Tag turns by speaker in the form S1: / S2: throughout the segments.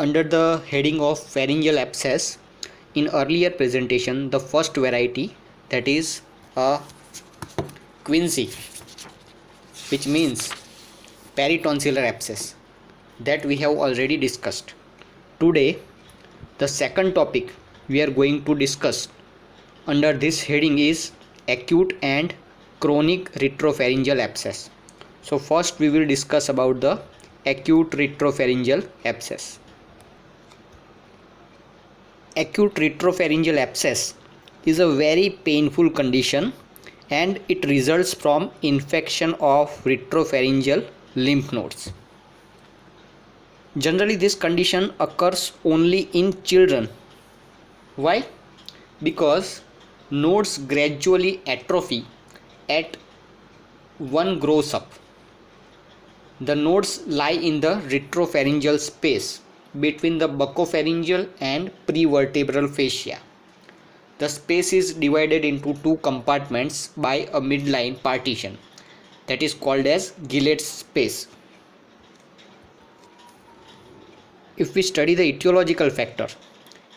S1: Under the heading of pharyngeal abscess, in earlier presentation, the first variety, that is a quinsy, which means peritonsillar abscess, that we have already discussed. Today, the second topic we are going to discuss under this heading is acute and chronic retropharyngeal abscess. So first we will discuss about the acute retropharyngeal abscess. Acute retropharyngeal abscess is a very painful condition and it results from infection of retropharyngeal lymph nodes. Generally this condition occurs only in children. Why? Because nodes gradually atrophy at one grows up. The nodes lie in the retropharyngeal space between the buccopharyngeal and prevertebral fascia. The space is divided into two compartments by a midline partition that is called as Gillette's space. If we study the etiological factor,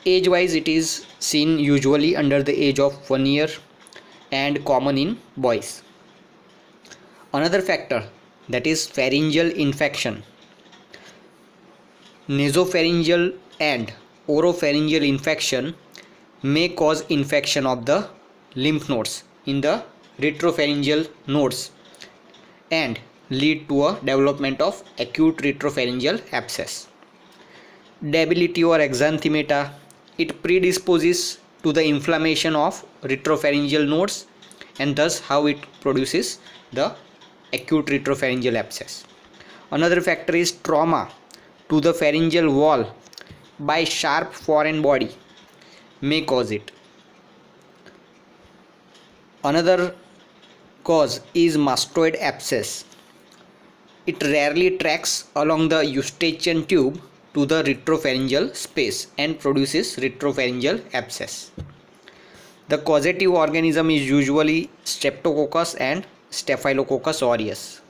S1: age-wise it is seen usually under the age of 1 year and common in boys. Another factor, that is pharyngeal infection. Nasopharyngeal and oropharyngeal infection may cause infection of the lymph nodes in the retropharyngeal nodes and lead to a development of acute retropharyngeal abscess. Debility or exanthemata, it predisposes to the inflammation of retropharyngeal nodes and thus how it produces the acute retropharyngeal abscess. Another factor is trauma to the pharyngeal wall by sharp foreign body may cause it. Another cause is mastoid abscess. It rarely tracks along the eustachian tube to the retropharyngeal space and produces retropharyngeal abscess. The causative organism is usually Streptococcus and Staphylococcus aureus.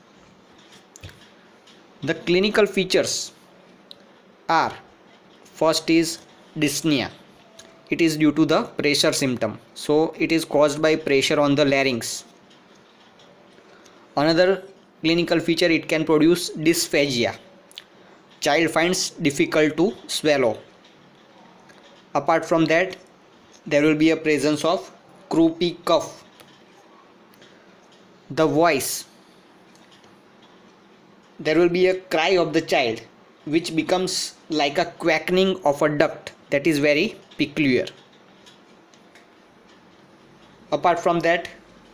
S1: The clinical features are, first is dyspnea. It is due to the pressure symptom, so it is caused by pressure on the larynx. Another clinical feature, it can produce dysphagia. Child finds difficult to swallow. Apart from that, there will be a presence of croupy cough. The voice, there will be a cry of the child which becomes like a quackening of a duck, that is very peculiar. Apart from that,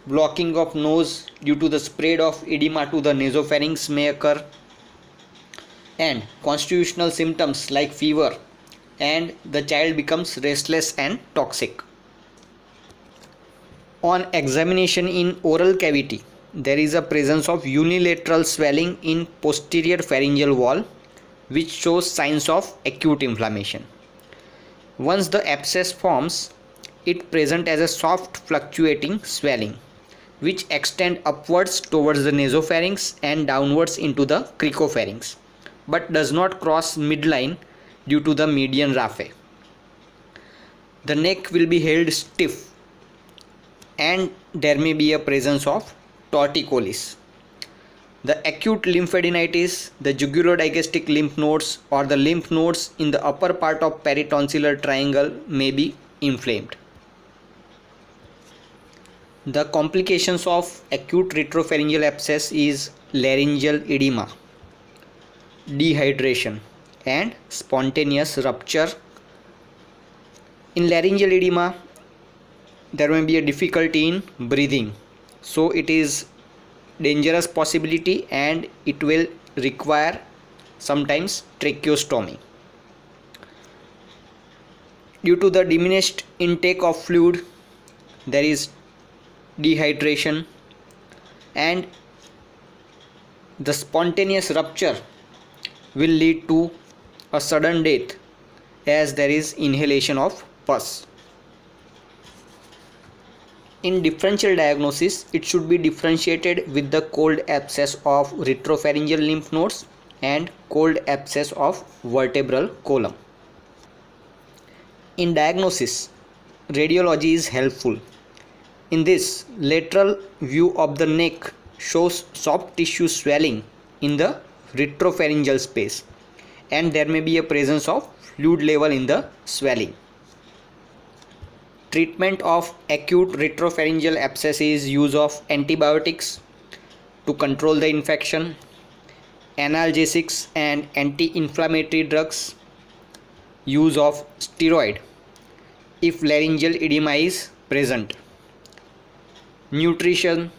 S1: blocking of nose due to the spread of edema to the nasopharynx may occur, and constitutional symptoms like fever, and the child becomes restless and toxic. On examination in oral cavity, there is a presence of unilateral swelling in posterior pharyngeal wall which shows signs of acute inflammation. Once the abscess forms, it presents as a soft fluctuating swelling which extend upwards towards the nasopharynx and downwards into the cricopharynx, but does not cross midline due to the median raphe. The neck will be held stiff and there may be a presence of torticollis. The acute lymphadenitis, the jugulo-digastric lymph nodes or the lymph nodes in the upper part of peritonsillar triangle may be inflamed. The complications of acute retropharyngeal abscess is laryngeal edema, dehydration and spontaneous rupture. In laryngeal edema, there may be a difficulty in breathing, so it is dangerous possibility and it will require sometimes tracheostomy. Due to the diminished intake of fluid, there is dehydration and the spontaneous rupture will lead to a sudden death as there is inhalation of pus. In differential diagnosis, it should be differentiated with the cold abscess of retropharyngeal lymph nodes and cold abscess of vertebral column. In diagnosis, radiology is helpful. In this, lateral view of the neck shows soft tissue swelling in the retropharyngeal space, and there may be a presence of fluid level in the swelling. Treatment of acute retropharyngeal abscess is use of antibiotics to control the infection, analgesics and anti-inflammatory drugs, use of steroid if laryngeal edema is present. Nutrition,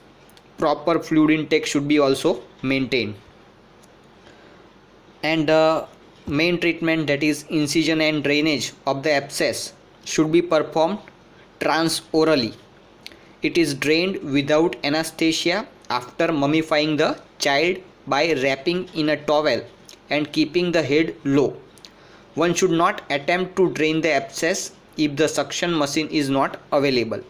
S1: proper fluid intake should be also maintained. And the main treatment, that is incision and drainage of the abscess, should be performed transorally. It is drained without anesthesia after mummifying the child by wrapping in a towel and keeping the head low. One should not attempt to drain the abscess if the suction machine is not available,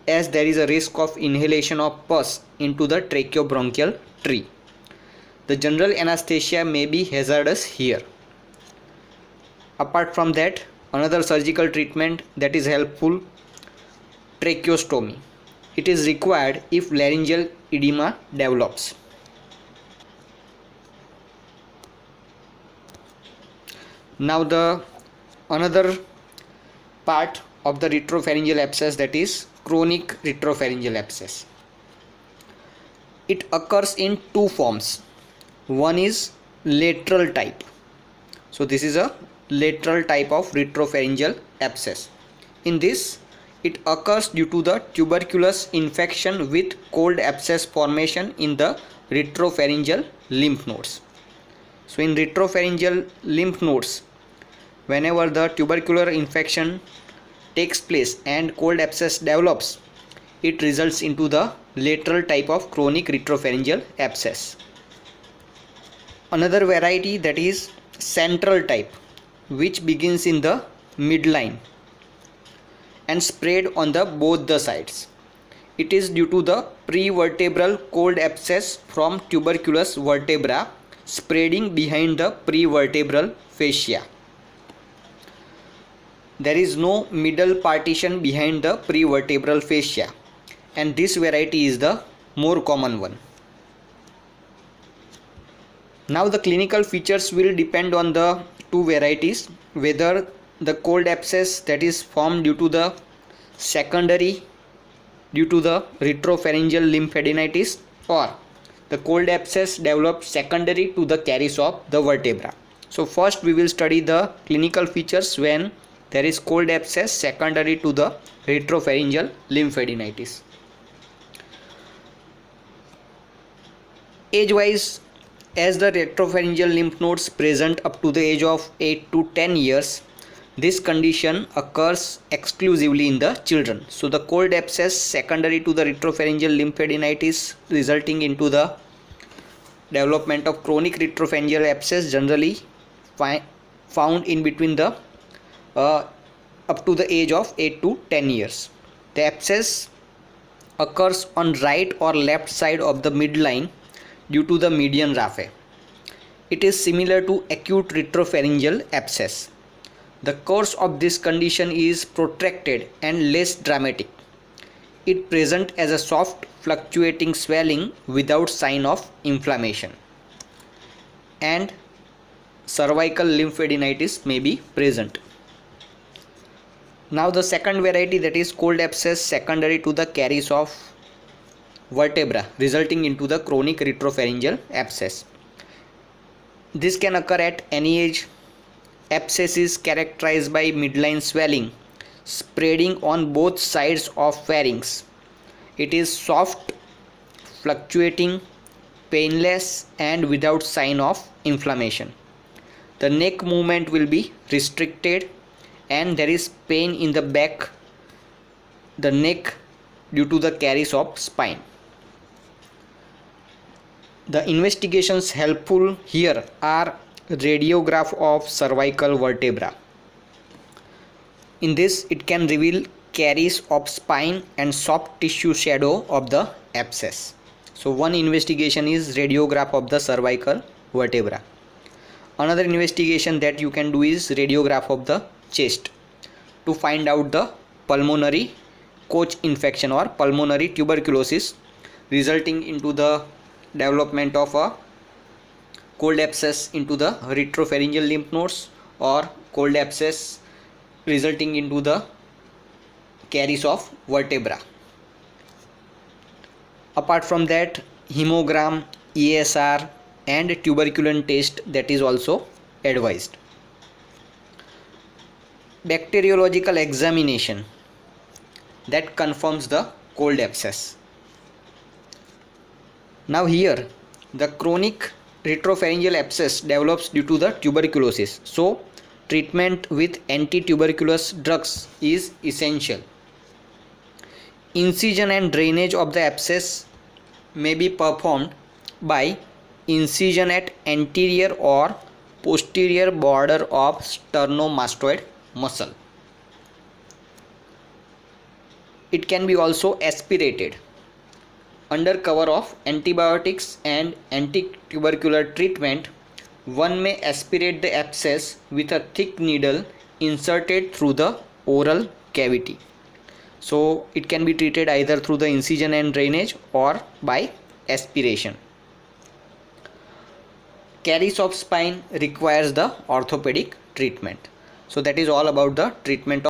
S1: as there is a risk of inhalation of pus into the tracheobronchial tree. The general anesthesia may be hazardous here. Apart from that, another surgical treatment that is helpful, tracheostomy. It is required if laryngeal edema develops. Now the another part of the retropharyngeal abscess, that is chronic retropharyngeal abscess. It occurs in two forms. One is lateral type. So this is a lateral type of retropharyngeal abscess. In this, it occurs due to the tuberculous infection with cold abscess formation in the retropharyngeal lymph nodes. So in retropharyngeal lymph nodes, whenever the tubercular infection takes place and cold abscess develops, it results into the lateral type of chronic retropharyngeal abscess. Another variety, that is central type, which begins in the midline and spread on the both the sides. It is due to the prevertebral cold abscess from tuberculous vertebra spreading behind the prevertebral fascia. There is no middle partition behind the prevertebral fascia, and this variety is the more common one. Now the clinical features will depend on the two varieties, whether the cold abscess that is formed due to the secondary due to the retropharyngeal lymphadenitis, or the cold abscess developed secondary to the caries of the vertebra. So first we will study the clinical features when there is cold abscess secondary to the retropharyngeal lymphadenitis. Age wise, as the retropharyngeal lymph nodes present up to the age of 8 to 10 years, this condition occurs exclusively in the children. So the cold abscess secondary to the retropharyngeal lymphadenitis resulting into the development of chronic retropharyngeal abscess generally found in between the up to the age of 8 to 10 years. The abscess occurs on right or left side of the midline due to the median raphe. It is similar to acute retropharyngeal abscess. The course of this condition is protracted and less dramatic. It presents as a soft fluctuating swelling without sign of inflammation, and cervical lymphadenitis may be present. Now the second variety, that is cold abscess secondary to the caries of vertebra resulting into the chronic retropharyngeal abscess. This can occur at any age. Abscess is characterized by midline swelling spreading on both sides of pharynx. It is soft, fluctuating, painless and without sign of inflammation. The neck movement will be restricted and there is pain in the back, the neck due to the caries of spine. The investigations helpful here are radiograph of cervical vertebra. In this, it can reveal caries of spine and soft tissue shadow of the abscess. So one investigation is radiograph of the cervical vertebra. Another investigation that you can do is radiograph of the chest to find out the pulmonary Koch infection or pulmonary tuberculosis, resulting into the development of a cold abscess into the retropharyngeal lymph nodes, or cold abscess resulting into the caries of vertebra. Apart from that, hemogram, ESR and tuberculin test that is also advised. Bacteriological examination that confirms the cold abscess. Now here the chronic retropharyngeal abscess develops due to the tuberculosis, so treatment with anti-tuberculous drugs is essential. Incision and drainage of the abscess may be performed by incision at anterior or posterior border of sternomastoid muscle. It can be also aspirated. Under cover of antibiotics and anti-tubercular treatment, one may aspirate the abscess with a thick needle inserted through the oral cavity. So it can be treated either through the incision and drainage or by aspiration. Caries of spine requires the orthopedic treatment. So that is all about the treatment of